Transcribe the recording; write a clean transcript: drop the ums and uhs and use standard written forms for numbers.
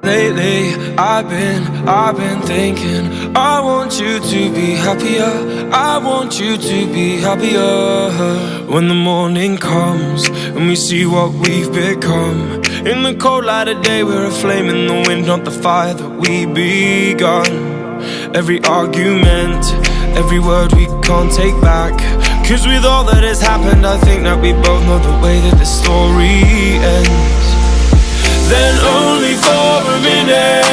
Lately, I've been thinking, I want you to be happier, I want you to be happier. When the morning comes and we see what we've become, in the cold light of day we're a flame in the wind, not the fire that we begun. Every argument, every word we can't take back, 'cause with all that has happened I think that we both know the way that the story ends. Then only for a minute